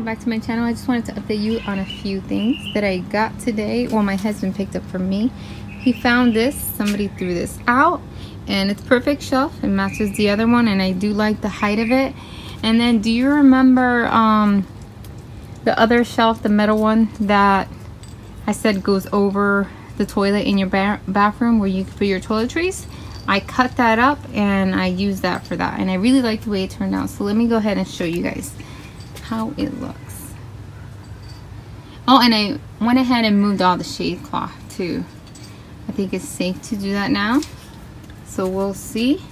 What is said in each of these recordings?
welcome back to my channel. I just wanted to update you on a few things that I got today. Well, my husband picked up for me. He found this, somebody threw this out, and it's perfect shelf. It matches the other one, and I do like the height of it. And then do you remember the other shelf, the metal one that I said goes over the toilet in your bathroom where you can put your toiletries? I cut that up and I used that for that, and I really like the way it turned out. So let me go ahead and show you guys how it looks. Oh, and I went ahead and moved all the shade cloth too. I think it's safe to do that now, so we'll see.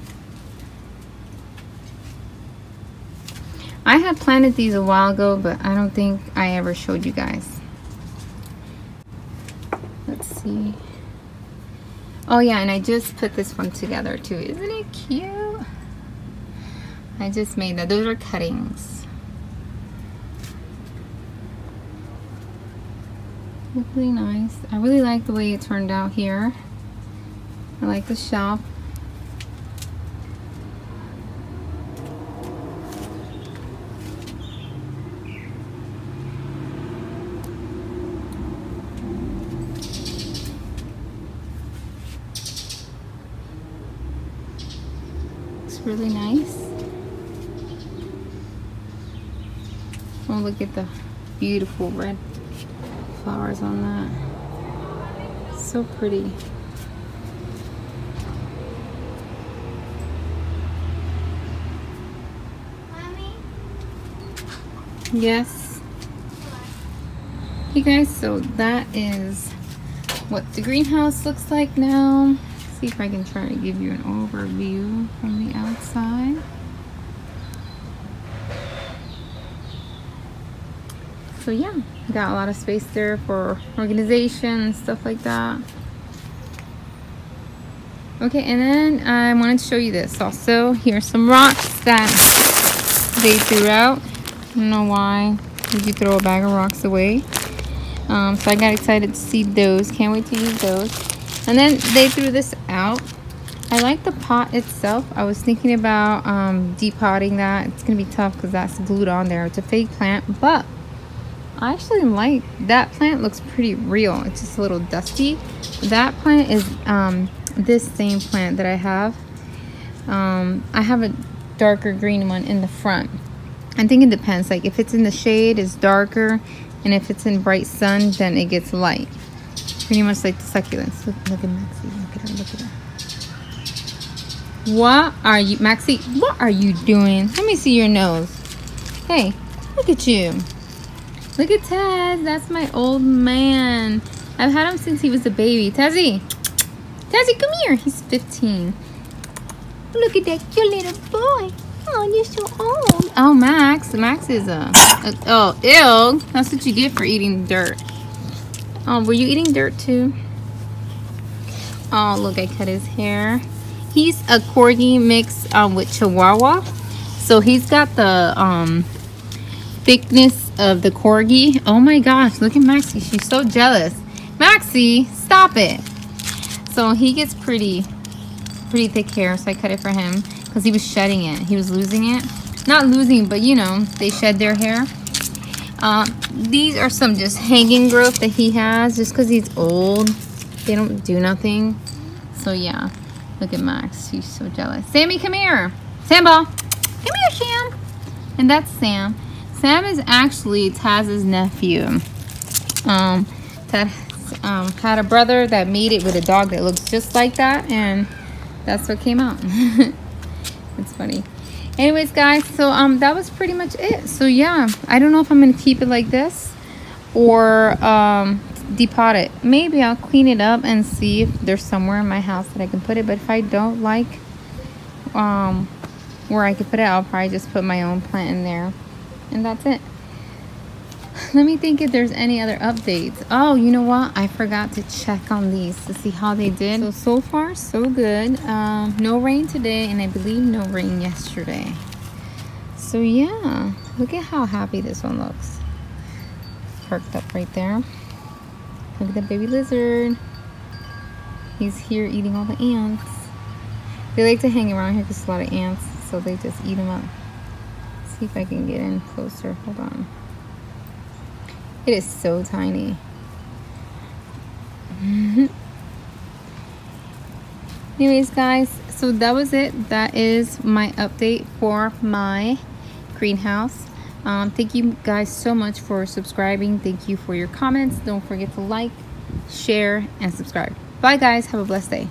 I had planted these a while ago, but I don't think I ever showed you guys. Let's see. Oh yeah, and I just put this one together too. Isn't it cute? I just made that. Those are cuttings. Look really nice. I really like the way it turned out here. I like the shelf. Really nice. Oh, look at the beautiful red flowers on that. So pretty. Mommy? Yes. Hey guys, so that is what the greenhouse looks like now. See if I can try to give you an overview from the outside. So yeah, got a lot of space there for organization and stuff like that. Okay, and then I wanted to show you this also. Here's some rocks that they threw out. I don't know why would you throw a bag of rocks away. So I got excited to see those. Can't wait to use those. And then they threw this out. I like the pot itself. I was thinking about depotting that. It's gonna be tough because that's glued on there. It's a fake plant, but I actually like that plant. Looks pretty real. It's just a little dusty. That plant is this same plant that I have. I have a darker green one in the front. I think it depends. Like if it's in the shade, it's darker, and if it's in bright sun, then it gets light. Pretty much like the succulents. Look at Maxie. Look at her. Look at her. What are you, Maxie? What are you doing? Let me see your nose. Hey, look at you. Look at Taz. That's my old man. I've had him since he was a baby. Tazzy. Tazzy, come here. He's 15. Look at that cute little boy. Oh, you're so old. Oh, Max. Max is oh, ew. That's what you get for eating dirt. Oh, were you eating dirt too? Oh, look, I cut his hair. He's a corgi mix with Chihuahua. So he's got the thickness of the corgi. Oh my gosh, look at Maxie. She's so jealous. Maxie, stop it. So he gets pretty thick hair, so I cut it for him because he was shedding it. He was losing it. Not losing, but you know, they shed their hair. These are some just hanging growth that he has just because he's old. They don't do nothing. So yeah, look at Max. She's so jealous. Sammy, come here. Sambal. Come here, Sam. And that's Sam. Sam is actually Taz's nephew. Taz had a brother that made it with a dog that looks just like that, and that's what came out. It's funny. Anyways guys, so that was pretty much it. So yeah, I don't know if I'm gonna keep it like this or depot it. Maybe I'll clean it up and see if there's somewhere in my house that I can put it, but if I don't like where I could put it, I'll probably just put my own plant in there, and that's it. Let me think if there's any other updates. Oh, you know what, I forgot to check on these to see how they did. So far so good. No rain today, and I believe no rain yesterday. So yeah, look at how happy this one looks. Perked up right there. Look at the baby lizard. He's here eating all the ants. They like to hang around here because there's a lot of ants, so they just eat them up. See if I can get in closer. Hold on. It is so tiny. Anyways, guys, so that was it. That is my update for my greenhouse. Thank you guys so much for subscribing. Thank you for your comments. Don't forget to like, share, and subscribe. Bye, guys. Have a blessed day.